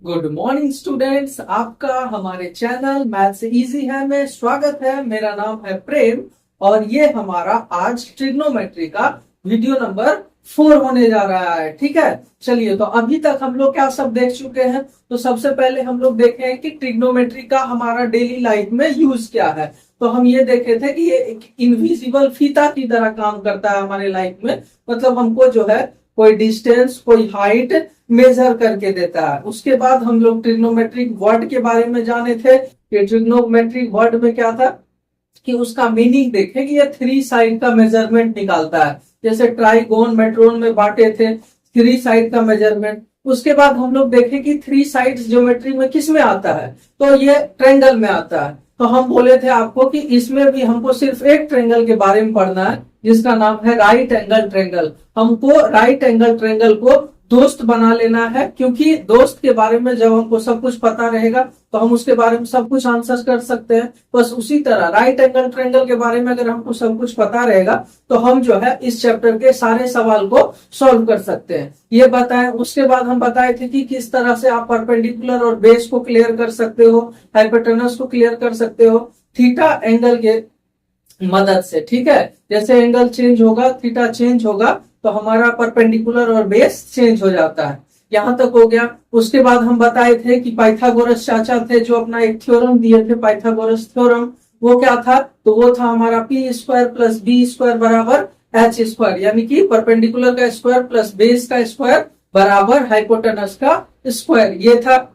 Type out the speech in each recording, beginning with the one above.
Good morning students, आपका हमारे channel maths easy है में स्वागत है। मेरा नाम है प्रेम और ये हमारा आज ट्रिग्नोमेट्री का वीडियो नंबर 4 होने जा रहा है। ठीक है, चलिए तो अभी तक हम लोग क्या सब देख चुके हैं। तो सबसे पहले हम लोग देखे हैं कि ट्रिग्नोमेट्री का हमारा डेली लाइफ में यूज क्या है। तो हम ये देखे थे कि ये एक इनविजिबल फीता की तरह काम करता है हमारे लाइफ में। मतलब हमको जो है कोई डिस्टेंस, कोई हाइट मेजर करके देता है। उसके बाद हम लोग ट्रिग्नोमेट्रिक वर्ड के बारे में जाने थे कि ट्रिग्नोमेट्रिक वर्ड में क्या था कि उसका मीनिंग देखें कि ये 3 साइड का मेजरमेंट निकालता है। जैसे ट्राइगोन मेट्रोन में बांटे थे 3 साइड का मेजरमेंट। उसके बाद हम लोग देखें कि 3 साइड्स ज्योमेट्री में किस में आता है, तो ये ट्रायंगल में आता है। तो हम बोले थे आपको कि इसमें भी हमको सिर्फ एक ट्रायंगल के बारे में पढ़ना है जिसका नाम है राइट एंगल ट्रायंगल। हमको राइट एंगल ट्रायंगल को दोस्त बना लेना है, क्योंकि दोस्त के बारे में जब हमको सब कुछ पता रहेगा तो हम उसके बारे में सब कुछ आंसर कर सकते हैं। बस उसी तरह राइट एंगल ट्रायंगल के बारे में अगर हमको सब कुछ पता रहेगा तो हम जो है इस चैप्टर के सारे सवाल को सॉल्व कर सकते हैं। ये बताएं। उसके बाद हम बताए थे कि किस तरह से आप परपेंडिकुलर और बेस को क्लियर कर सकते हो, हाइपोटेनस को क्लियर कर सकते हो थीटा एंगल के मदद से। ठीक है, जैसे एंगल चेंज होगा, थीटा चेंज होगा तो हमारा परपेंडिकुलर और बेस चेंज हो जाता है। यहां तक हो गया। उसके बाद हम बताए थे कि पाइथागोरस चाचा थे जो अपना एक थ्योरम दिए थे, पाइथागोरस थ्योरम। वो क्या था, तो वो था हमारा P square plus B square बराबर एच स्क्वायर, यानी कि परपेंडिकुलर का स्क्वायर प्लस बेस का स्क्वायर बराबर हाइपोटेनस का स्क्वायर। ये था।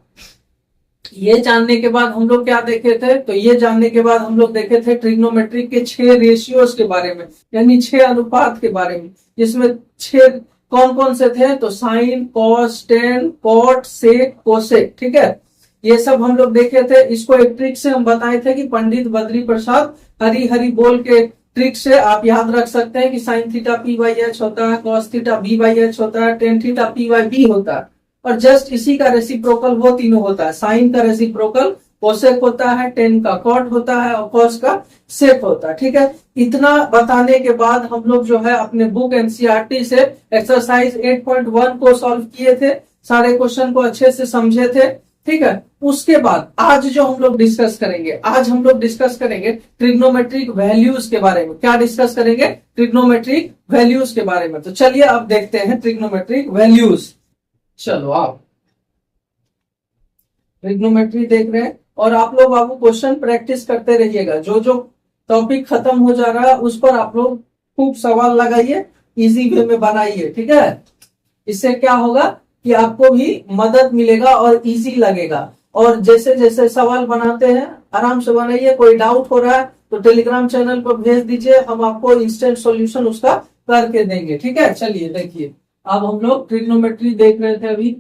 ये जानने के बाद हम लोग क्या देखे थे, तो ये जानने के बाद हम लोग देखे थे ट्रिग्नोमेट्री के 6 रेशियोज के बारे में, यानी 6 अनुपात के बारे में, जिसमें 6 कौन कौन से थे, तो साइन, कॉस, टेन, कॉट, सेक, कोसेक। ठीक है, ये सब हम लोग देखे थे। इसको एक ट्रिक से हम बताए थे कि पंडित बद्री प्रसाद हरी हरी बोल के ट्रिक से आप याद रख सकते हैं कि sine theta P by H होता है, cos theta B by H होता है, tan theta P by B होता है। और जस्ट इसी का रेसिप्रोकल वो तीनों होता है। साइन का रेसिप्रोकल कोसेक होता है, टेन का कॉट होता है और कॉस का सेक होता है। ठीक है, इतना बताने के बाद हम लोग जो है अपने बुक एनसीईआरटी से एक्सरसाइज 8.1 को सॉल्व किए थे, सारे क्वेश्चन को अच्छे से समझे थे। ठीक है, उसके बाद आज जो हम लोग डिस्कस करेंगे, आज हम लोग डिस्कस करेंगे ट्रिग्नोमेट्रिक वैल्यूज के बारे में। क्या डिस्कस करेंगे, ट्रिग्नोमेट्रिक वैल्यूज के बारे में। तो चलिए अब देखते हैं ट्रिग्नोमेट्रिक वैल्यूज। चलो आप ट्रिग्नोमेट्री देख रहे हैं और आप लोग बाबू क्वेश्चन प्रैक्टिस करते रहिएगा। जो जो टॉपिक खत्म हो जा रहा है उस पर आप लोग खूब सवाल लगाइए, इजी वे में बनाइए। ठीक है, इससे क्या होगा कि आपको भी मदद मिलेगा और इजी लगेगा। और जैसे जैसे सवाल बनाते हैं आराम से बनाइए। कोई डाउट हो रहा है तो टेलीग्राम चैनल पर भेज दीजिए, हम आपको इंस्टेंट सॉल्यूशन उसका करके देंगे। ठीक है, चलिए देखिए अब हम लोग ट्रिग्नोमेट्री देख रहे थे अभी,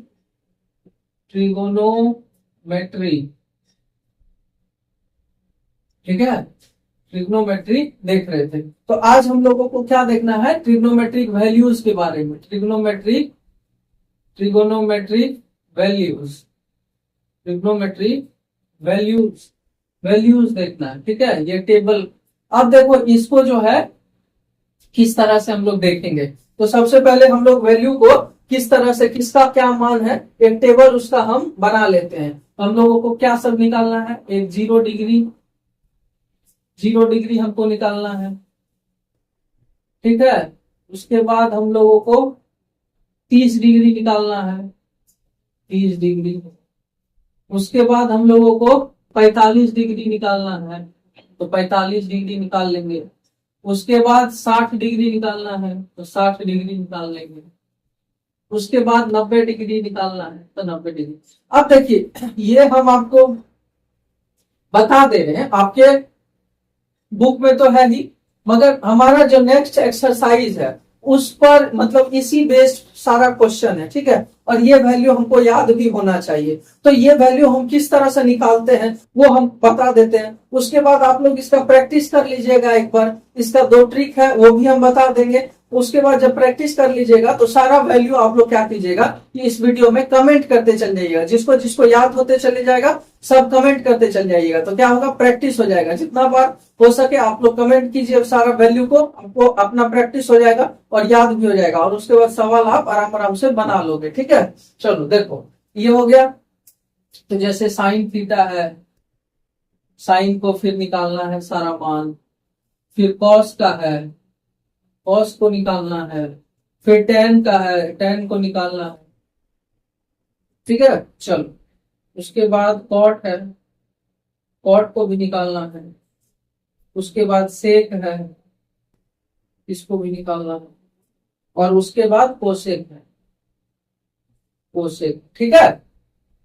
ट्रिगोनोमेट्री। ठीक है, ट्रिग्नोमेट्री देख रहे थे। तो आज हम लोगों को क्या देखना है, ट्रिग्नोमेट्रिक वैल्यूज के बारे में। ट्रिग्नोमेट्रिक वैल्यूज, ट्रिग्नोमेट्रिक वैल्यूज देखना है। ठीक है, ये टेबल। अब देखो इसको जो है किस तरह से हम लोग देखेंगे। तो सबसे पहले हम लोग वैल्यू को किस तरह से, किसका क्या मान है, एक टेबल उसका हम बना लेते हैं। हम लोगों को क्या सब निकालना है, एक 0 डिग्री हमको निकालना है। ठीक है, उसके बाद हम लोगों को 30 डिग्री निकालना है, 30 डिग्री। उसके बाद हम लोगों को 45 डिग्री निकालना है, तो 45 डिग्री निकाल लेंगे। उसके बाद 60 डिग्री निकालना है, तो 60 डिग्री निकाल लेंगे। उसके बाद 90 डिग्री निकालना है, तो 90 डिग्री। अब देखिए ये हम आपको बता दे रहे हैं, आपके बुक में तो है ही, मगर हमारा जो नेक्स्ट एक्सरसाइज है उस पर मतलब इसी बेस्ड सारा क्वेश्चन है। ठीक है, और ये वैल्यू हमको याद भी होना चाहिए। तो ये वैल्यू हम किस तरह से निकालते हैं वो हम बता देते हैं। उसके बाद आप लोग इसका प्रैक्टिस कर लीजिएगा एक बार। इसका 2 ट्रिक है वो भी हम बता देंगे। उसके बाद जब प्रैक्टिस कर लीजिएगा तो सारा वैल्यू आप लोग क्या कीजिएगा कि इस वीडियो में कमेंट करते चल जाइएगा, जिसको जिसको याद होते चले जाएगा सब कमेंट करते चल जाइएगा, तो क्या होगा प्रैक्टिस हो जाएगा। जितना बार हो सके आप लोग कमेंट कीजिए सारा वैल्यू को, आपको अपना प्रैक्टिस हो जाएगा और याद भी हो जाएगा, और उसके बाद सवाल आप आराम आराम से बना लोगे। ठीक है, चलो देखो ये हो गया। तो जैसे साइन थीटा है, साइन को फिर निकालना है सारा मान, फिर कॉस का है, कॉस को निकालना है, फिर टेन का है, टेन को निकालना है। ठीक है, चलो उसके बाद कॉट है, कॉट को भी निकालना है, उसके बाद सेक है, इसको भी निकालना है, और उसके बाद कोसेक है, कोसेक। ठीक है,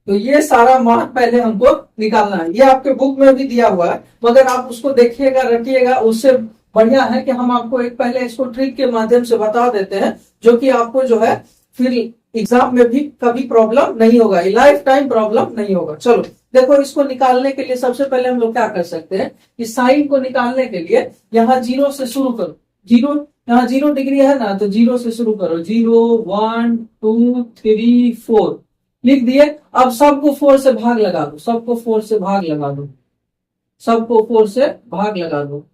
तो ये सारा मान पहले हमको निकालना है। ये आपके बुक में भी दिया हुआ है, मगर आप उसको देखिएगा रखिएगा, उससे बढ़िया है कि हम आपको एक पहले इसको ट्रिक के माध्यम से बता देते हैं, जो कि आपको जो है फिर एग्जाम में भी कभी प्रॉब्लम नहीं होगा, लाइफ टाइम प्रॉब्लम नहीं होगा। चलो देखो, इसको निकालने के लिए सबसे पहले हम लोग क्या कर सकते हैं कि साइन को निकालने के लिए यहाँ 0 से शुरू करो। जीरो, यहाँ 0 डिग्री है ना, तो 0 से शुरू करो। 0 1 2 3 4 लिख दिए। अब सबको 4 से भाग लगा दो, सबको 4 से भाग लगा दो, सबको 4 से भाग लगा दो।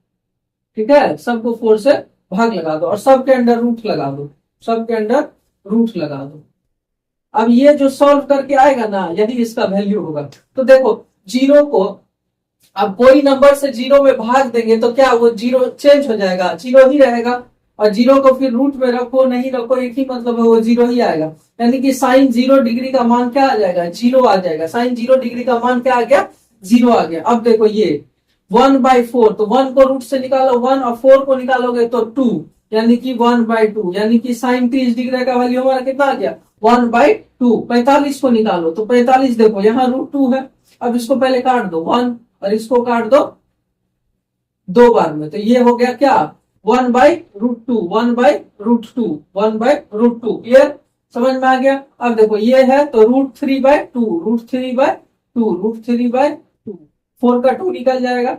ठीक है, सबको 4 से भाग लगा दो और सबके अंडर रूट लगा दो, सबके अंडर रूट लगा दो। अब ये जो सॉल्व करके आएगा ना, यदि इसका वैल्यू होगा, तो देखो 0 को अब कोई नंबर से 0 में भाग देंगे तो क्या वो 0 चेंज हो जाएगा, 0 ही रहेगा। और 0 को फिर रूट में रखो नहीं रखो एक ही मतलब है, वो 0 ही आएगा। यानी कि साइन 0 डिग्री का मान क्या आ जाएगा, 0 आ जाएगा। साइन 0 डिग्री का मान क्या आ गया, 0 आ गया। अब देखो ये 1/4, तो 1 को रूट से निकालो 1 और 4 को निकालोगे तो 2, यानी कि 1/2, यानी कि साइन 30 डिग्री का वैल्यू हमारा कितना आ गया 1/2। 45 को निकालो तो 45 देखो यहाँ √2 है। अब इसको पहले काट दो 1 और इसको काट दो 2 बार में, तो ये हो गया क्या 1/√2, 1/√2, 1/√2। क्लियर, समझ में आ गया। अब देखो ये है तो √3/2, √3/2, √3/2, 4 का 2 निकल जाएगा।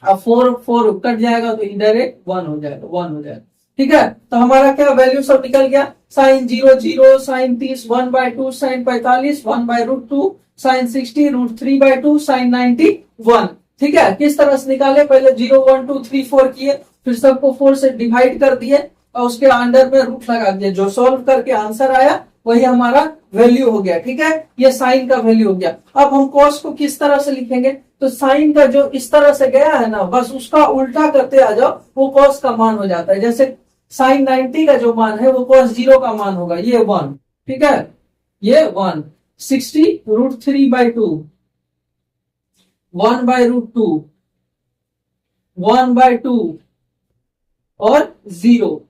अब 4 कट जाएगा तो इनडायरेक्ट 1 हो जाएगा, 1 हो जाएगा। ठीक है, तो हमारा क्या वैल्यू सब निकल गया। Sine 0 0, sine 30 1/2, sine 45 1/√2, sine 60 √3/2, sine 90 1। ठीक है, किस तरह से निकाले, पहले 0 1 2 3 4 किए, फिर सबको 4 से डिवाइड कर दिए और उसके अंडर में रूट लगा दिए। जो सॉल्व करके आंसर आया वही हमारा वैल्यू हो गया। ठीक है, ये साइन का वैल्यू हो गया। अब हम कॉस को किस तरह से लिखेंगे, तो साइन का जो इस तरह से गया है ना, बस उसका उल्टा करते आ जाओ, वो कॉस का मान हो जाता है। जैसे साइन 90 का जो मान है वो कॉस 0 का मान होगा, ये 1। ठीक है, ये 1। 60 √3/2, 1/√2, 1/2 और 0।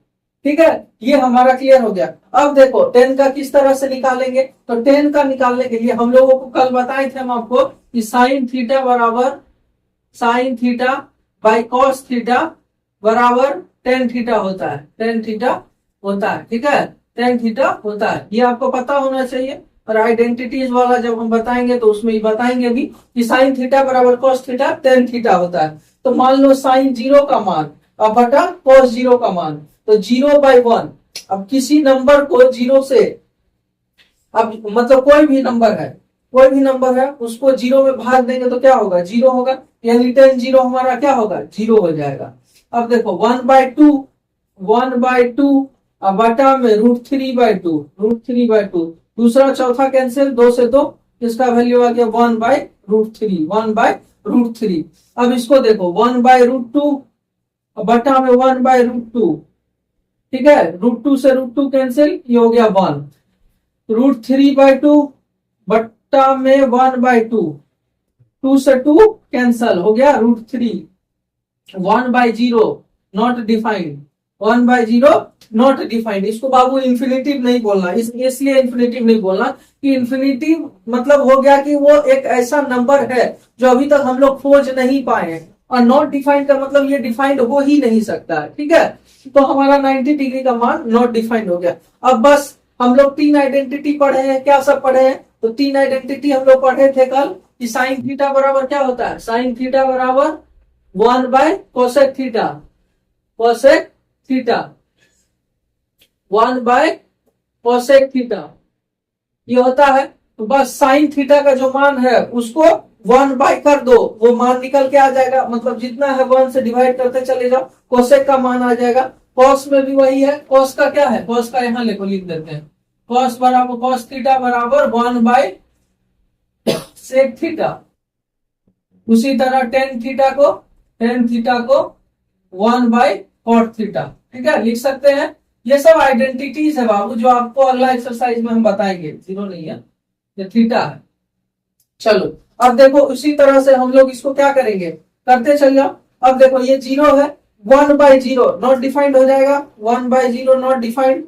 ठीक है, ये हमारा क्लियर हो गया। अब देखो 10 का किस तरह से निकालेंगे, तो 10 का निकालने के लिए हम लोगों को कल बताए थे हम आपको कि साइन थीटा बराबर sine theta by cos theta बराबर टेन थीटा होता है, टेन थीटा होता है। ठीक है, टेन थीटा होता है, ये आपको पता होना चाहिए। और आइडेंटिटीज वाला जब हम बताएंगे तो उसमें ही बताएंगे भी कि साइन थीटा बराबर कॉस थीटा टेन थीटा होता है। तो मान लो साइन 0 का मान अब बटा कॉस 0 का मान, तो 0/1। अब किसी नंबर को 0 से, अब मतलब कोई भी नंबर है, कोई भी नंबर है उसको 0 में भाग देंगे तो क्या होगा 0 होगा, यानी 10 0 हमारा क्या होगा 0 हो जाएगा। अब देखो 1/2, 1/2 अब बटा में √3/2, √3/2। दूसरा चौथा कैंसिल, 2 से 2, इसका वैल्यू आ गया 1/√3, 1/√3। अब इसको देखो 1/√2 बटा में 1/√2। ठीक है, √2 से √2 कैंसिल, ये हो गया 1। √3/2 बट्टा में 1/2, 2 से 2 कैंसल, हो गया √3। 1/0 नॉट डिफाइंड, 1/0 नॉट डिफाइंड। इसको बाबू इन्फिनिटिव नहीं बोलना, इसलिए इन्फिनिटिव नहीं बोलना कि इन्फिनिटिव मतलब हो गया कि वो एक ऐसा नंबर है जो अभी तक हम लोग खोज नहीं पाए हैं, और नॉट डिफाइंड का मतलब ये डिफाइंड हो ही नहीं सकता है। ठीक है, तो हमारा 90 डिग्री का मान नॉट डिफाइंड हो गया। अब बस हम लोग 3 आइडेंटिटी पढ़े हैं, क्या सब पढ़े हैं, तो 3 आइडेंटिटी हम लोग पढ़े थे कल कि साइन थीटा बराबर क्या होता है, साइन थीटा बराबर 1/कोसेक theta, cosec theta. 1/cosec theta ये होता है। तो बस साइन थीटा का जो मान है उसको 1 कर दो, वो मान निकल के आ जाएगा, मतलब जितना है 1 से डिवाइड करते चले जाओ, कोसेक का मान आ जाएगा। कॉस में भी वही है, कॉस का क्या है, कॉस का यहाँ लिख देते हैं, कॉस बराबर कॉस थीटा बराबर 1/sec थीटा। उसी तरह टेन थीटा को 1/cot थीटा, ठीक है, लिख सकते हैं। ये सब आइडेंटिटीज है बाबू, जो आपको अगला एक्सरसाइज में हम बताएंगे, जीरो नहीं है, ये थीटा है। चलो अब देखो उसी तरह से हम लोग इसको क्या करेंगे, करते चल जाओ। अब देखो ये जीरो है, 1/0 नॉट डिफाइंड हो जाएगा, 1/0 नॉट डिफाइंड।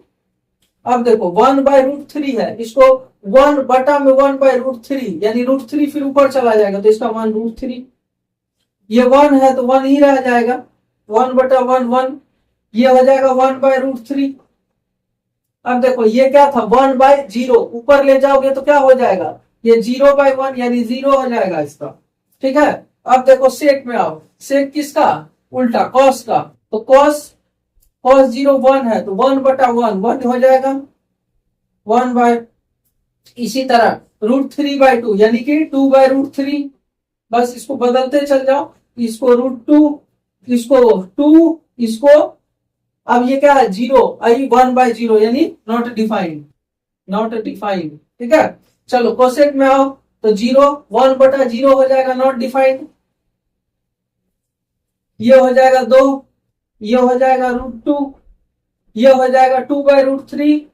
अब देखो 1/√3 है, इसको 1/√3 यानी √3 फिर ऊपर चला जाएगा, तो इसका मान √3। ये 1 है तो 1 ही रह जाएगा, 1/1 1, ये हो जाएगा 1/√3। अब देखो ये क्या था, 1/0, ऊपर ले जाओगे तो क्या हो जाएगा, ये 0/1 यानी 0 हो जाएगा इसका, ठीक है। अब देखो सेक में आओ, सेक किसका, उल्टा कॉस का, तो कॉस 0 1 है तो 1/1 1 हो जाएगा, 1 इसी तरह √3/2 यानी कि 2/√3, बस इसको बदलते चल जाओ, इसको √2, इसको 2, इसको, अब ये क्या है 0, आई 1/0 यानी नॉट डिफाइंड, ठीक है। चलो कोसेक में आओ तो 0 1/0 हो जाएगा, नॉट डिफाइंड। ये हो जाएगा 2, ये हो जाएगा √2, ये हो जाएगा 2/√3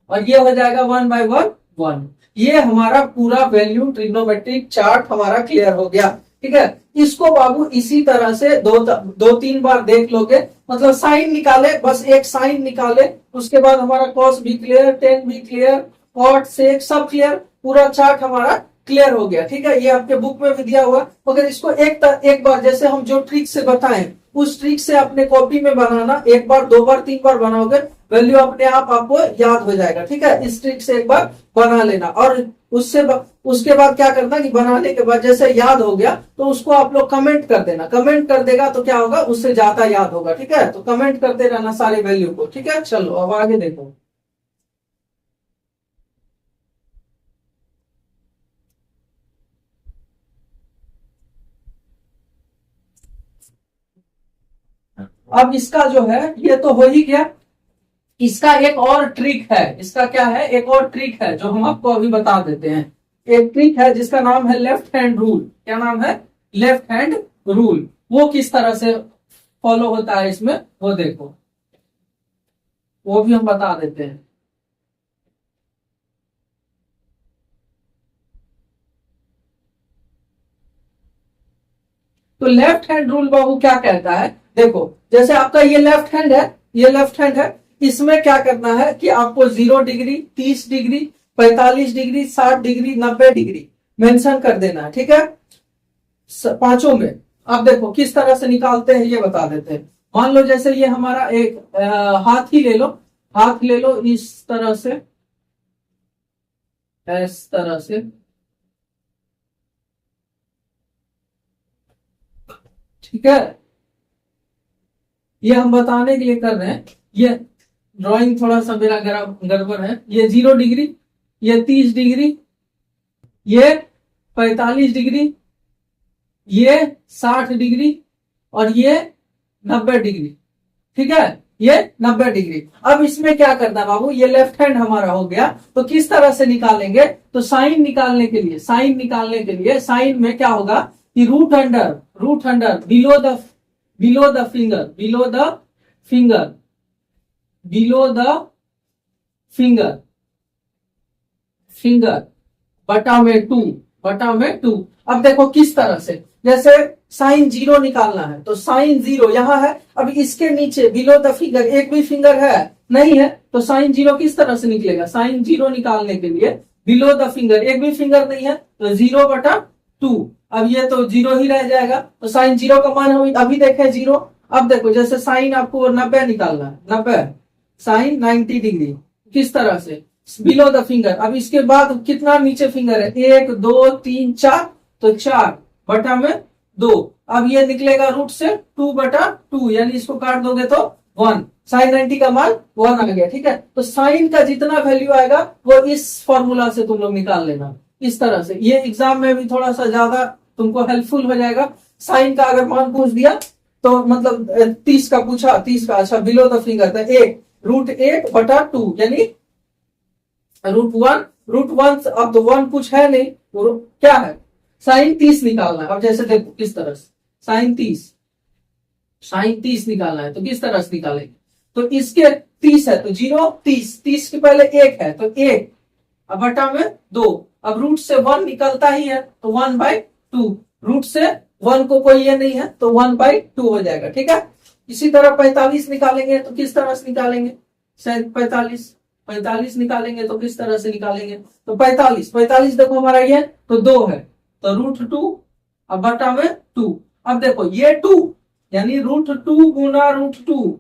और ये हो जाएगा 1/1 ये हमारा पूरा वैल्यू ट्रिग्नोमेट्रिक चार्ट हमारा क्लियर हो गया, ठीक है। इसको बाबू इसी तरह से दो तीन बार देख लोगे, मतलब साइन निकाले, बस एक साइन निकाले, उसके बाद हमारा कॉस भी क्लियर, टेन भी क्लियर, कॉट सेक सब क्लियर, पूरा चार्ट हमारा क्लियर हो गया, ठीक है। ये आपके बुक में भी दिया हुआ, मगर इसको एक बार जैसे हम जो ट्रिक से बताएं उस ट्रिक से अपने कॉपी में बनाना, एक बार 2 बार 3 बार बनाओगे, वैल्यू अपने आप आपको याद हो जाएगा, ठीक है। इस ट्रिक से एक बार बना लेना, और उसके बाद क्या करना कि बनाने के बाद जैसे याद हो गया तो उसको आप लोग कमेंट कर देना, कमेंट कर देगा तो क्या होगा, उससे ज्यादा याद होगा, ठीक है। तो कमेंट करते रहना सारे वैल्यू को, ठीक है। चलो अब आगे देखो, अब इसका जो है ये तो हो ही गया, इसका एक और ट्रिक है, इसका क्या है, एक और ट्रिक है जो हम आपको अभी बता देते हैं। एक ट्रिक है जिसका नाम है लेफ्ट हैंड रूल। क्या नाम है, लेफ्ट हैंड रूल। वो किस तरह से फॉलो होता है इसमें, वो देखो, वो भी हम बता देते हैं। तो लेफ्ट हैंड रूल बाबू क्या कहता है, देखो जैसे आपका ये लेफ्ट हैंड है, ये लेफ्ट हैंड है, इसमें क्या करना है कि आपको 0 degree, 30 degree, 45 degree, 60 degree, 90 degree mention कर देना है, ठीक है, पांचों में। अब देखो किस तरह से निकालते हैं ये बता देते हैं। मान लो जैसे ये हमारा एक हाथ ही ले लो, हाथ ले लो इस तरह से, इस तरह से, ठीक है। ये हम बताने के लिए कर रहे हैं, ये ड्राइंग थोड़ा सा मेरा गड़बड़ है। ये 0 डिग्री, ये 30 डिग्री, ये 45 डिग्री, ये 60 डिग्री और ये 90 डिग्री, ठीक है, ये 90 डिग्री। अब इसमें क्या करना बाबू, ये लेफ्ट हैंड हमारा हो गया, तो किस तरह से निकालेंगे, तो साइन निकालने के लिए, साइन में क्या होगा कि root under below the finger बटा में 2। अब देखो किस तरह से, जैसे साइन 0 निकालना है तो साइन 0 यहां है, अब इसके नीचे बिलो द फिंगर एक भी फिंगर है नहीं है, तो साइन 0 किस तरह से निकलेगा, साइन 0 निकालने के लिए बिलो द फिंगर एक भी फिंगर नहीं है तो 0/2, अब ये तो 0 ही रह जाएगा, तो साइन 0 का मान हम अभी देखें 0। अब देखो जैसे साइन आपको 90 निकालना है, 90 साइन 90 डिग्री, किस तरह से बिलो द फिंगर, अब इसके बाद कितना नीचे फिंगर है, 1 2 3 4, तो 4/2। अब ये निकलेगा रूट से 2/2 यानी इसको काट दोगे तो 1, साइन 90 का मान 1 आ गया, ठीक है। तो साइन का जितना वैल्यू आएगा वो इस फॉर्मूला से तुम लोग निकाल लेना, इस तरह से। ये एग्जाम में भी थोड़ा सा ज्यादा तुमको हेल्पफुल हो जाएगा। साइन का अगर मान पूछ दिया तो मतलब 30 का पूछा, 30 का, अच्छा बिलो द फिंगर था 1 √8/2 यानी √1, √1 अब तो 1 कुछ है नहीं, क्या है, साइन 30 निकालना है। अब जैसे देखो किस तरह से साइन 30 निकालना है, तो किस तरह से निकालेंगे, तो इसके 30 है तो 0, 30 के पहले 1 है तो 1, अब बटा में 2, अब रूट से 1 निकलता ही है तो 1/2, रूट से 1 को कोई ये नहीं है तो 1/2 हो जाएगा, ठीक है। इसी तरह 45 निकालेंगे तो किस तरह से निकालेंगे, शायद 45 निकालेंगे तो किस तरह से निकालेंगे, तो 45 देखो हमारा ये तो 2 है तो √2, अब बटा में 2। अब देखो ये 2 यानी √2 गुना √2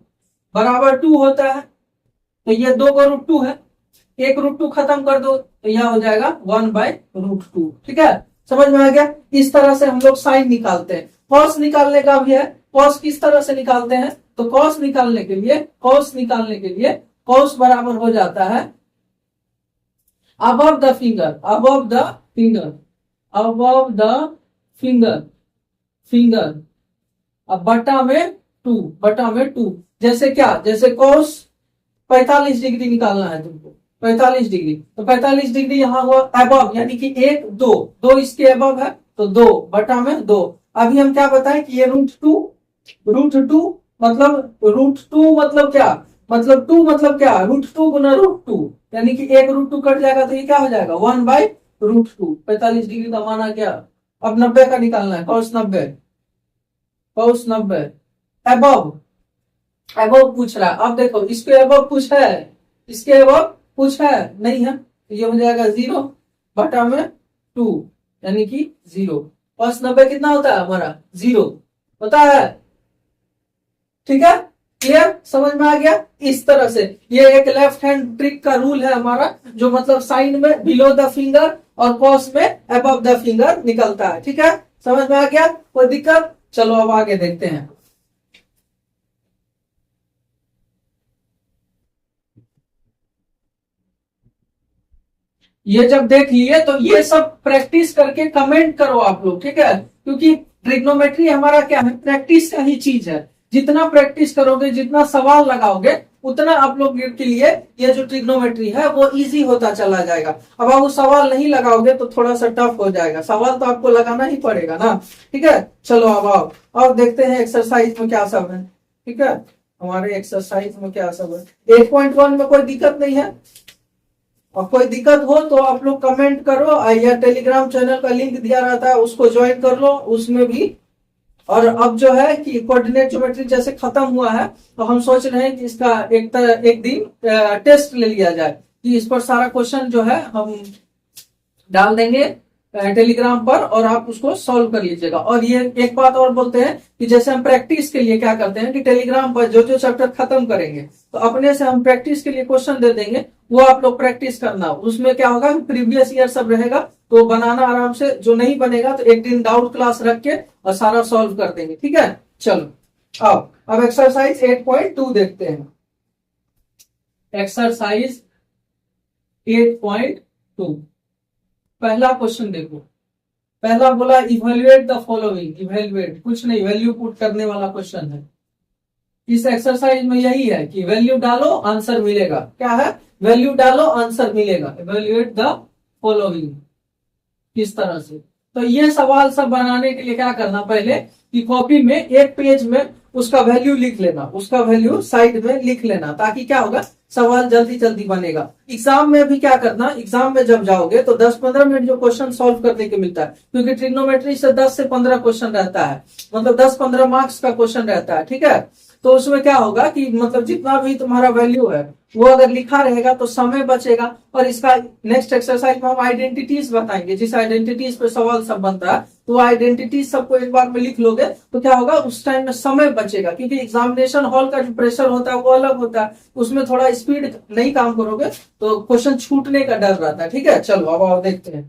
बराबर 2 होता है, तो ये 2 का √2 है, एक √2 खत्म कर दो तो यह हो जाएगा 1/√2, ठीक है। समझ में आ गया। इस तरह से हम लोग साइन निकालते हैं। कॉस निकालने का भी है। कॉस किस तरह से निकालते हैं, तो कॉस निकालने के लिए कॉस बराबर हो जाता है above the finger अब बटा में 2 जैसे क्या, जैसे कॉस 45 डिग्री निकालना है तुमको, 45 डिग्री, तो 45 डिग्री यहाँ हुआ अबव यानी कि 1 2 इसके अबव है तो 2 बटा में 2। अभी हम क्या बताएं कि ये √2 मतलब क्या, मतलब 2 मतलब क्या, √2 गुना √2 यानी कि एक √2 कट जाएगा तो ये क्या हो जाएगा 1/√2। 45 डिग्री का माना क्या। अब 90 का निकालना है, cos 90 अबव पूछ रहा है। अब देखो इसके अबव कुछ है नहीं है तो ये हो जाएगा 0 बटा में 2 यानी कि 0। cos 90 कितना होता है हमारा 0 होता है, ठीक है। क्लियर, समझ में आ गया। इस तरह से ये एक लेफ्ट हैंड ट्रिक का रूल है हमारा, जो मतलब साइन में बिलो द फिंगर और कॉस में अबव द फिंगर निकलता है, ठीक है। समझ में आ गया, कोई दिक्कत। चलो अब आगे देखते हैं। ये जब देख लिए तो ये सब प्रैक्टिस करके कमेंट करो आप लोग, ठीक है। क्योंकि ट्रिग्नोमेट्री हमारा क्या है, प्रैक्टिस का ही चीज है। जितना प्रैक्टिस करोगे, जितना सवाल लगाओगे, उतना आप लोग के लिए ये जो ट्रिग्नोमेट्री है वो इजी होता चला जाएगा। अब आप वो सवाल नहीं लगाओगे तो थोड़ा सा टफ हो जाएगा। सवाल तो आपको लगाना ही पड़ेगा ना, ठीक है। चलो अब आओ, अब देखते हैं एक्सरसाइज में क्या सब है, ठीक है। हमारे एक्सरसाइज में क्या सब है। 8.1 में कोई दिक्कत नहीं है। और कोई दिक्कत हो तो आप लोग कमेंट करो, या टेलीग्राम चैनल का लिंक दिया रहता है उसको ज्वाइन कर लो, उसमें भी। और अब जो है कि कोऑर्डिनेट ज्योमेट्री जैसे खत्म हुआ है तो हम सोच रहे हैं कि इसका एक दिन टेस्ट ले लिया जाए, कि इस पर सारा क्वेश्चन जो है हम डाल देंगे टेलीग्राम पर और आप उसको सॉल्व कर लीजिएगा। और ये एक बात और बोलते हैं कि जैसे हम प्रैक्टिस के लिए क्या करते हैं कि टेलीग्राम पर जो जो चैप्टर खत्म करेंगे तो अपने से हम प्रैक्टिस के लिए क्वेश्चन दे देंगे, वो आप लोग प्रैक्टिस करना। उसमें क्या होगा, प्रीवियस ईयर सब रहेगा तो बनाना आराम से। जो नहीं बनेगा तो एक दिन डाउट क्लास रख के और सारा सॉल्व कर देंगे, ठीक है। चलो अब एक्सरसाइज 8.2 देखते हैं। एक्सरसाइज 8.2 पहला क्वेश्चन देखो। पहला बोला इवेल्युएट द फॉलोइंग, इवेल्युएट कुछ नहीं, वैल्यू पुट करने वाला क्वेश्चन है। इस एक्सरसाइज में यही है कि वैल्यू डालो आंसर मिलेगा। क्या है, वैल्यू डालो आंसर मिलेगा। इवेल्युएट द फॉलोइंग किस तरह से, तो ये सवाल सब बनाने के लिए क्या करना, पहले कि कॉपी में एक पेज में उसका वैल्यू लिख लेना, उसका वैल्यू साइड में लिख लेना, ताकि क्या होगा सवाल जल्दी जल्दी बनेगा। एग्जाम में भी क्या करना, एग्जाम में जब जाओगे तो 10-15 मिनट जो क्वेश्चन सॉल्व करने के मिलता है, क्योंकि ट्रिग्नोमेट्री से 10 से 15 क्वेश्चन रहता है, मतलब 10-15 मार्क्स का क्वेश्चन रहता है, ठीक है। तो उसमें क्या होगा कि मतलब जितना भी तुम्हारा वैल्यू है वो अगर लिखा रहेगा तो समय बचेगा। और इसका नेक्स्ट एक्सरसाइज में हम आइडेंटिटीज बताएंगे, जिस आइडेंटिटीज पे सवाल सब बनता है, तो आइडेंटिटीज सबको एक बार में लिख लोगे तो क्या होगा, उस टाइम में समय बचेगा। क्योंकि एग्जामिनेशन हॉल का जो प्रेशर होता है वो अलग होता है, उसमें थोड़ा स्पीड नहीं काम करोगे तो क्वेश्चन छूटने का डर रहता है, ठीक है। चलो अब आओ देखते हैं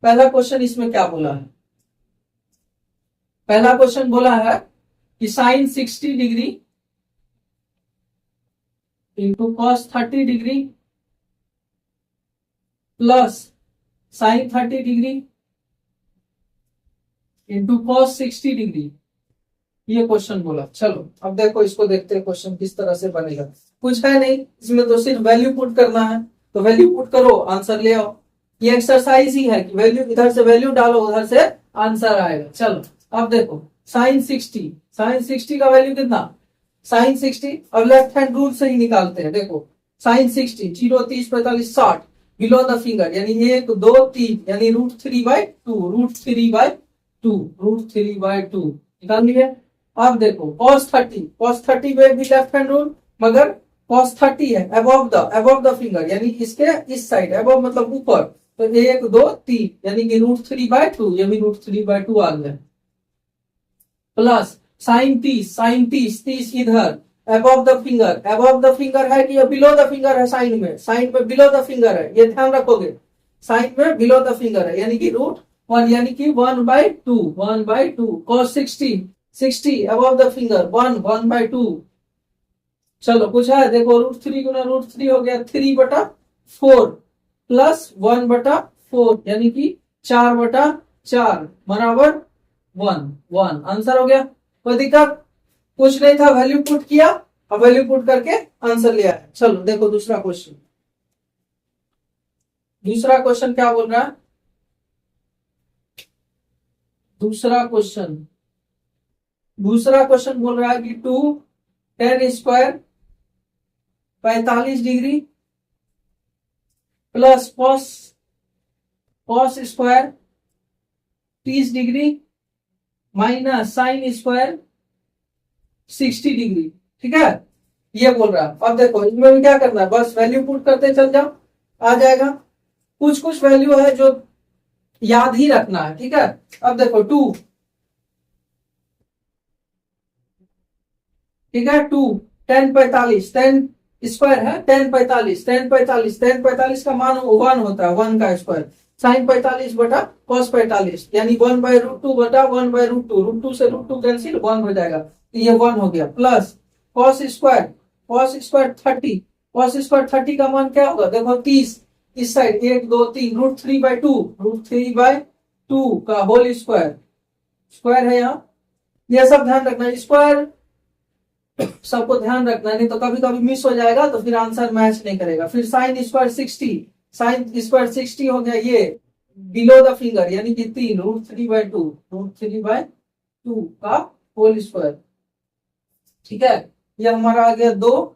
पहला क्वेश्चन इसमें क्या बोला है। पहला क्वेश्चन बोला है कि sine 60 degree into cos 30 degree plus sine 30 degree into cos 60 degree. ये क्वेश्चन बोला। चलो अब देखो, इसको देखते हैं क्वेश्चन किस तरह से बनेगा। कुछ है नहीं इसमें, तो सिर्फ वैल्यू पुट करना है, तो वैल्यू पुट करो, आंसर ले आओ। ये एक्सरसाइज ही है कि वैल्यू इधर से वैल्यू डालो, उधर से आंसर आएगा। चलो अब देखो, साइन 60 का वैल्यू कितना, साइन 60। अब लेफ्ट हैंड रूल से ही निकालते हैं। देखो साइन 60, 0, 30, 45, 60 बिलो द फिंगर, यानी 1, 2, 3, यानी √3/2, √3/2 निकाल लिए। अब देखो cos 30 में भी लेफ्ट हैंड रूल, मगर cos 30 है अबव द फिंगर, यानी इसके इस साइड, अबव मतलब ऊपर, तो 1, 2, 3, यानी कि √3/2, ये भी √3/2 आ गया। प्लस साइन 30 इधर अबव द फिंगर है कि बिलो द फिंगर है। साइन में बिलो द फिंगर है, ये ध्यान रखोगे। साइन में बिलो द फिंगर है, यानी कि √1, यानी कि 1/2 cos 60 अबव द फिंगर 1/2। चलो कुछ है, देखो √3 गुना √3 हो गया 3/4 प्लस 1/4, यानी कि 4/4 बराबर 1। आंसर हो गया। कोई दिक्कत कुछ नहीं था, वैल्यू पुट किया, अब वैल्यू पुट करके आंसर लिया है। चलो देखो दूसरा क्वेश्चन क्या बोल रहा है। दूसरा क्वेश्चन बोल रहा है कि 2 tan square 45 degree plus cos square 30 degree minus sine square 60 degree. ठीक है, ये बोल रहा है। अब देखो इसमें भी क्या करना है, बस वैल्यू पुट करते चल जाओ, आ जाएगा। कुछ वैल्यू है जो याद ही रखना है। ठीक है, अब देखो 2, ठीक है, 2 tan 45, tan स्क्वायर है, tan 45 का मान 1 होता है, 1 का स्क्वायर, साइन 45 बटा कॉस 45, यानी 1/√2 बटा 1/√2, √2 से √2 कैंसिल, 1 हो जाएगा, तो ये 1 हो गया। प्लस कॉस स्क्वायर 30 का मान क्या होगा, देखो 30 इस साइड 1, 2, 3, √3/2 का होल स्क्वायर है यहाँ। ये सब ध्यान रखना, स्क्वायर सबको ध्यान रखना, नहीं तो कभी कभी मिस हो जाएगा, तो फिर आंसर मैच नहीं करेगा। फिर साइन स्क्वायर 60 हो गया, ये बिलो द फिंगर, यानी कि 3, √3/2 का होल स्क्वायर। ठीक है, ये हमारा आ गया 2,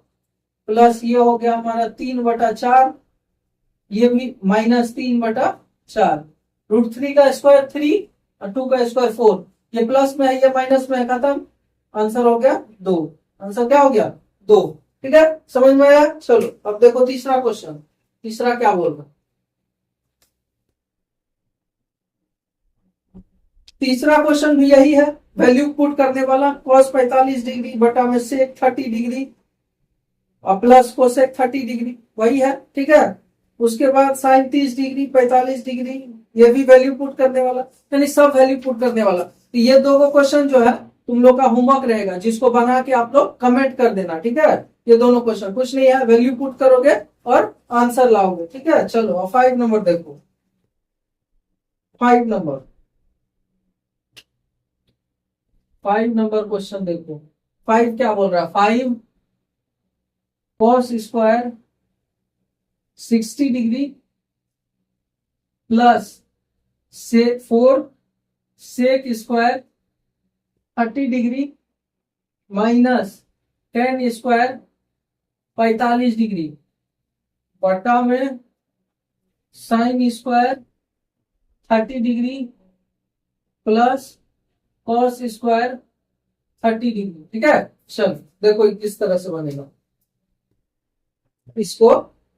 प्लस ये हो गया हमारा 3/4, ये भी माइनस 3/4, √3 का स्क्वायर 3 और 2 का स्क्वायर 4, ये प्लस में है, ये माइनस में है, खत्म। आंसर हो गया 2। आंसर क्या हो गया 2। ठीक है, समझ में आया। चलो अब देखो तीसरा क्वेश्चन, तीसरा क्या बोल रहा। तीसरा क्वेश्चन भी यही है, वैल्यू पुट करने वाला, cos 45 डिग्री बटा में sec 30 डिग्री और प्लस कोसेक 30 डिग्री, वही है। ठीक है, उसके बाद साइन 30 डिग्री 45 डिग्री, ये भी वैल्यू पुट करने वाला, यानी सब वैल्यू पुट करने वाला। तो ये दो क्वेश्चन जो है तुम लोग का होमवर्क रहेगा, जिसको बना के आप लोग कमेंट कर देना। ठीक है, ये दोनों क्वेश्चन कुछ नहीं है, वैल्यू पुट करोगे और आंसर लाओगे। ठीक है, चलो अब 5 नंबर देखो। 5 नंबर क्वेश्चन देखो। 5 क्या बोल रहा है, 5 cos square 60 degree plus 4 sec square 30 degree minus tan square 45 degree बटा में sine square 30 degree plus cos square 30 degree. ठीक है, चल देखो किस तरह से बनेगा, इसको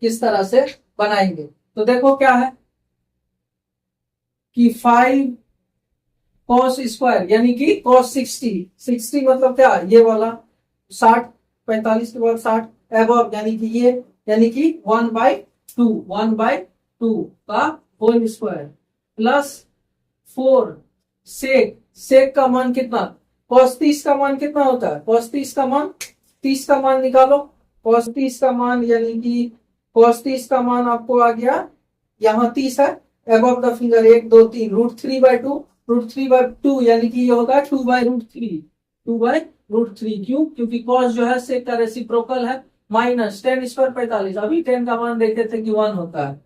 किस तरह से बनाएंगे। तो देखो क्या है कि 5 cos स्क्वायर, यानी कि cos 60 मतलब क्या, ये वाला 60, 45 के बाद 60 एबव, यानी कि ये, यानी कि 1/2 का होल स्क्वायर प्लस 4 सेक का मान कितना, cos 30 का मान कितना होता है, cos 30 का मान निकालो, cos 30 का मान यानी कि cos 30 का मान आपको आ गया, यहाँ 30 है, above द फिंगर 1 2 3 √3/2, √3/2 यानी कि ये होगा 2/√3, 2/√3। क्यों? क्योंकि cos जो है sec का रेसिप्रोकल है, माइनस 10 स्क्वायर 45, अभी 10 का मान देखे थे कि 1 होता है।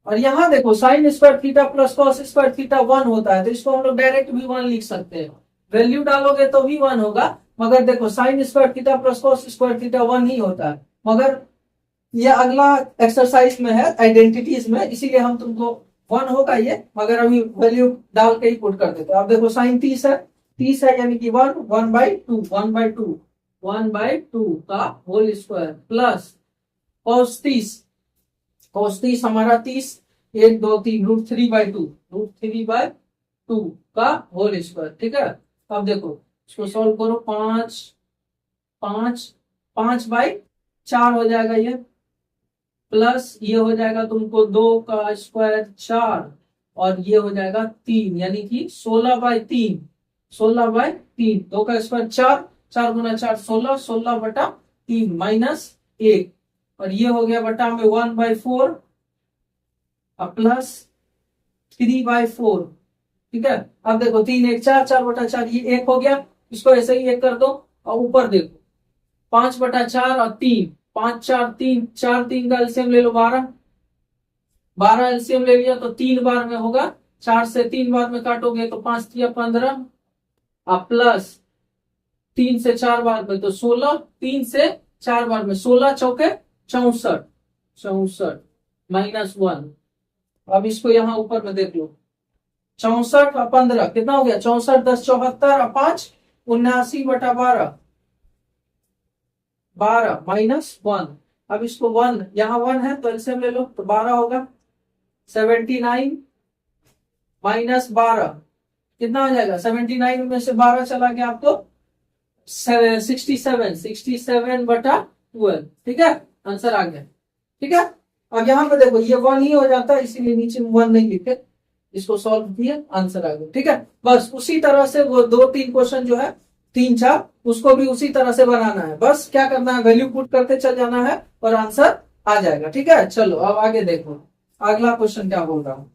और यहाँ देखो sine square theta plus cos square theta 1 होता है, तो इसको हम लोग डायरेक्ट भी 1 लिख सकते हैं। वैल्यू डालोगे तो भी 1 होगा, मगर देखो sine square theta plus cos square theta 1 ही होता है। मगर ये अगला एक्सरसाइज में है आइडेंटिटीज में, इसीलिए हम तुमको 1 होगा ये, मगर अभी वैल्यू डाल के ही पुट कर देते हैं। अब देखो साइन 30 है, 30 है यानी कि 1 1/2 1/2 1/2 का whole square plus cos 30, cos 30 हमारा 30 1 2 3 √3/2 √3/2 का होल स्क्वायर। ठीक है, अब देखो इसको सॉल्व करो, 5 5 5/4 हो जाएगा ये, प्लस ये हो जाएगा तुमको 2 का स्क्वायर 4, और ये हो जाएगा 3 यानी कि 16/3 16/3, 2 का स्क्वायर 4, 4 गुना 4 16, 16/3 माइनस 1, और ये हो गया बटा में 1/4 प्लस 3/4। ठीक है, अब देखो 3 1 4, 4/4 ये 1 हो गया, इसको ऐसे ही 1 कर दो, और ऊपर देखो 5/4 और 3, 5 4 3, 4 3 का एलसीएम ले लो 12, 12 एलसीएम ले लिया तो 3 बार में होगा, 4 से 3 बार में काटोगे तो 5 3 15, और प्लस 3 से 4 बार में तो 16, 3 से 4 बार में 16 चौके 64, 64 माइनस 1। अब इसको यहाँ ऊपर में देख लो, 64 और 15 कितना हो गया, 64 10 74 और 5 79/12, 12 माइनस 1। अब इसको 1 यहाँ 1 है तो एलसीएम ले लो तो 12 होगा, 79 माइनस 12 कितना हो जाएगा, 79 में से 12 चला गया आपको 67, 67/12। ठीक है, आंसर आ गया। ठीक है, अब यहाँ पे देखो ये 1 ही हो जाता है, इसीलिए नीचे 1 नहीं लिखे, इसको सॉल्व किया, आंसर आ गया। ठीक है, बस उसी तरह से वो 2 3 क्वेश्चन जो है 3 4 उसको भी उसी तरह से बनाना है, बस क्या करना है वैल्यू पुट करते चल जाना है और आंसर आ जाएगा। ठीक है, चलो अब आगे देखो अगला क्वेश्चन क्या बोल रहा हूं।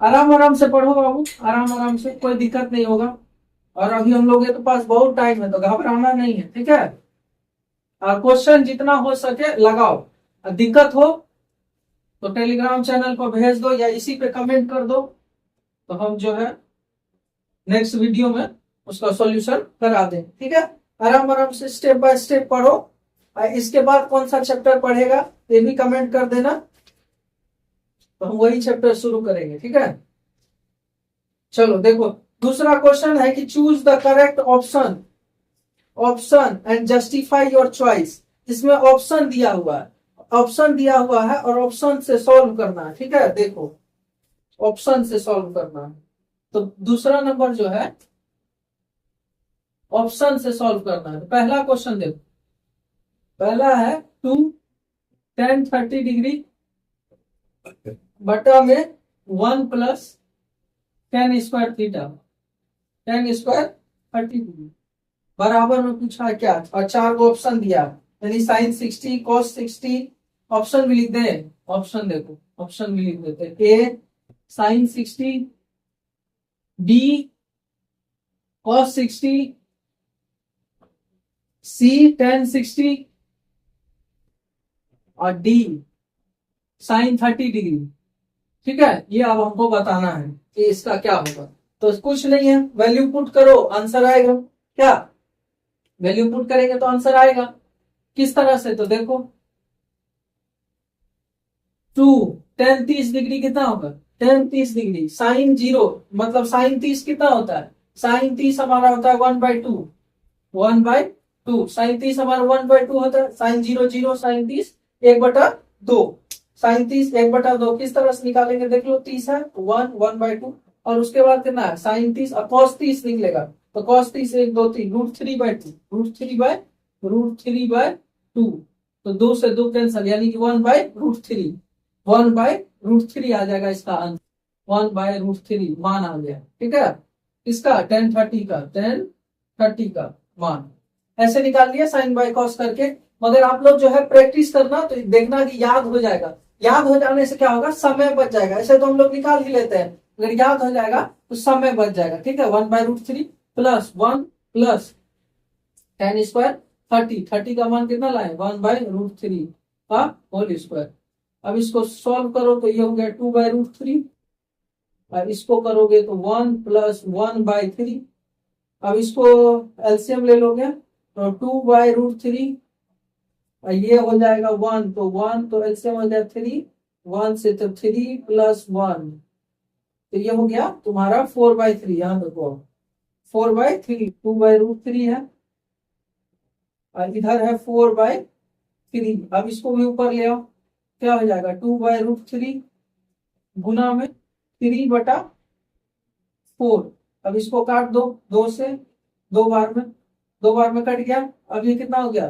आराम आराम से पढ़ो बाबू, आराम आराम से, कोई दिक्कत नहीं होगा, और अभी हम लोग के तो पास बहुत टाइम है तो घबराना नहीं है। ठीक है, और क्वेश्चन जितना हो सके लगाओ, दिक्कत हो तो टेलीग्राम चैनल पर भेज दो या इसी पे कमेंट कर दो, तो हम जो है नेक्स्ट वीडियो में उसका सॉल्यूशन करा दें। ठीक है, आराम आराम से स्टेप बाय स्टेप पढ़ो, इसके बाद कौन सा चैप्टर पढ़ेगा ये भी कमेंट कर देना, तो हम वही चैप्टर शुरू करेंगे। ठीक है, चलो देखो दूसरा क्वेश्चन है कि choose the correct option and justify your choice. इसमें ऑप्शन दिया हुआ है, ऑप्शन दिया हुआ है और ऑप्शन से सॉल्व करना है। ठीक है, देखो ऑप्शन से सॉल्व करना है, तो दूसरा नंबर जो है ऑप्शन से सॉल्व करना है। पहला क्वेश्चन देखो, पहला है 2 tan 30 डिग्री बटा में 1 plus tan square theta, tan square 30 degree बराबर में पूछा है क्या, और 4 को ऑप्शन दिया, यानी साइन 60 cos 60, ऑप्शन भी लिख दे, ऑप्शन देखो ऑप्शन भी लिख देते, ए साइन 60, बी cos 60, सी tan 60 और डी साइन 30 डिग्री। ठीक है, ये अब हमको बताना है कि इसका क्या होगा, तो कुछ नहीं है, वैल्यू पुट करो आंसर आएगा। क्या वैल्यू पुट करेंगे तो आंसर आएगा, किस तरह से, तो देखो 2 tan 30 डिग्री कितना होगा, tan 30 डिग्री साइन 0 मतलब साइन 30 कितना होता है, साइन 30 हमारा होता है 1/2, 1/2 साइन 30 हमारा 1/2 होता है, साइन 0 0 साइन 30 1/2, साइन 30 1/2 किस तरह से निकालेंगे देख लो, 30 है 1/2, और उसके बाद कितना है साइन 30 और cos 30 निकलेगा, तो cos 30 1 2 3 √3/2 √3/2, तो 2 से 2 कैंसिल यानी कि 1/√3 1/√3 आ जाएगा इसका आंसर। 1/√3 मान आ गया। ठीक है, इसका tan 30 का मान ऐसे निकाल लिया साइन बाय कॉस करके। मगर आप लोग जो है प्रैक्टिस करना, तो देखना कि याद हो जाएगा। याद हो जाने से क्या होगा, समय बच जाएगा। ऐसे तो हम लोग निकाल ही लेते हैं, अगर याद हो जाएगा तो समय बच जाएगा। ठीक है, 1/√3 प्लस 1 प्लस tan स्क्वायर 30 का मान कितना लाए, 1/√3 का होल स्क्वायर। अब इसको सॉल्व करो तो ये हो गया 2/√3, और इसको करोगे तो 1 प्लस 1/3। अब इसको एलसीएम ले लोगे तो 2/√3, और ये हो जाएगा 1, तो 1 तो एलसीएम हो गया 3, 1 से तो 3 प्लस 1, तो ये हो गया तुम्हारा 4/3। यहां देखो 4/3, 2/√3 है और इधर है 4/3। अब इसको भी ऊपर ले आओ, क्या हो जाएगा 2/√3 गुना में 3/4। अब इसको काट दो, 2 से 2 बार में कट गया। अब ये कितना हो गया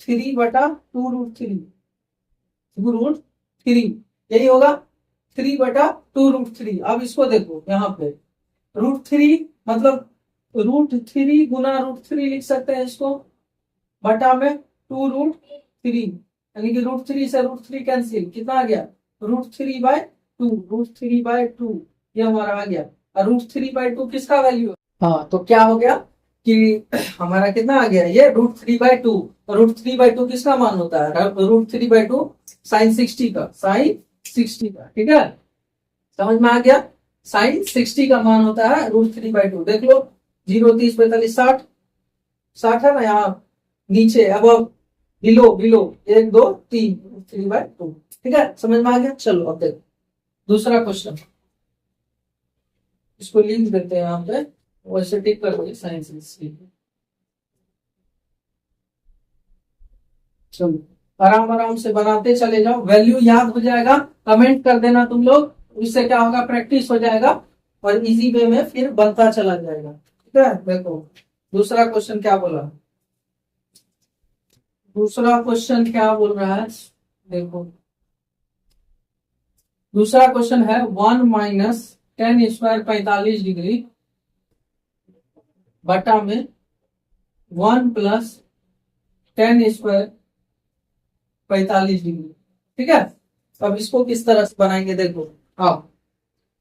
3/2√3, 2√3 यही होगा 3/2√3। अब इसको देखो यहाँ पे √3 मतलब √3 गुना √3 लिख सकते हैं इसको, बटा में 2√3, यानी कि √3 से √3 कैंसिल, कितना आ गया √3/2, √3/2 ये हमारा आ गया। और √3/2 किसका वैल्यू है, हाँ, तो क्या हो गया कि हमारा कितना आ गया ये √3/2। √3/2 किसका मान होता है, √3/2 sin 60 का। ठीक है, समझ में आ गया, sin 60 का मान होता है √3/2। देख लो 0 30 45 60, 60 है ना यहाँ नीचे। अब बिलो 1 2 3 3/2। ठीक है, समझ में आ गया। चलो अब देखो दूसरा क्वेश्चन, इसको लिख देते हैं यहाँ पे, वैसे टिक कर दो साइन 60। चलो आराम आराम से बनाते चले जाओ, वैल्यू याद हो जाएगा। कमेंट कर देना तुम लोग, इससे क्या होगा प्रैक्टिस हो जाएगा और इजी वे में फिर बनता चला जाएगा। ठीक है, देखो दूसरा क्वेश्चन क्या बोला, दूसरा क्वेश्चन क्या बोल रहा है, देखो दूसरा क्वेश्चन है 1 माइनस tan स्क्वायर 45 डिग्री बटा में 1 प्लस tan स्क्वायर 45 डिग्री। ठीक है, अब इसको किस तरह से बनाएंगे देखो। हाँ,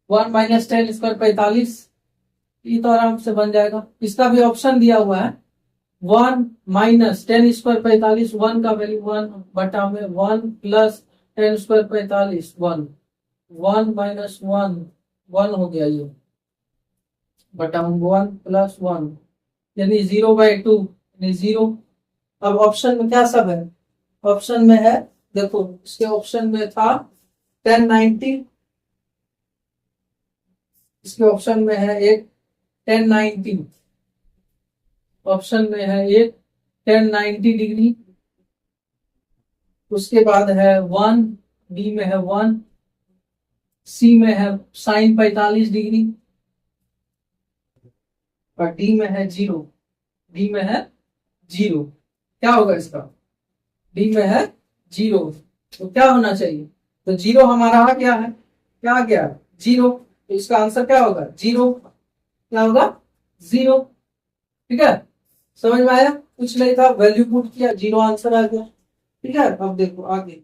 1 माइनस tan स्क्वायर 45, ये तो आराम से बन जाएगा। इसका भी ऑप्शन दिया हुआ है, 1 माइनस tan स्क्वायर 45, 1 का वैल्यू 1 बटा में 1 प्लस tan स्क्वायर 45 1, 1 माइनस 1 1 हो गया ये, बटा 1 प्लस 1 यानी 0/2 यानी 0। अब ऑप्शन में क्या सब है, ऑप्शन में है देखो, इसके ऑप्शन में था tan 90, इसके ऑप्शन में है एक tan 90, ऑप्शन में है एक tan 90 डिग्री, उसके बाद है 1, बी में है 1, सी में है sin 45 डिग्री, और डी में है 0, डी में है 0। क्या होगा इसका, डी में है 0, तो क्या होना चाहिए, तो 0 हमारा आ गया है, क्या आ गया 0, तो इसका आंसर क्या होगा 0, क्या होगा 0। ठीक है, समझ में आया, कुछ नहीं था, वैल्यू पुट किया 0 आंसर आ गया। ठीक है, अब देखो आगे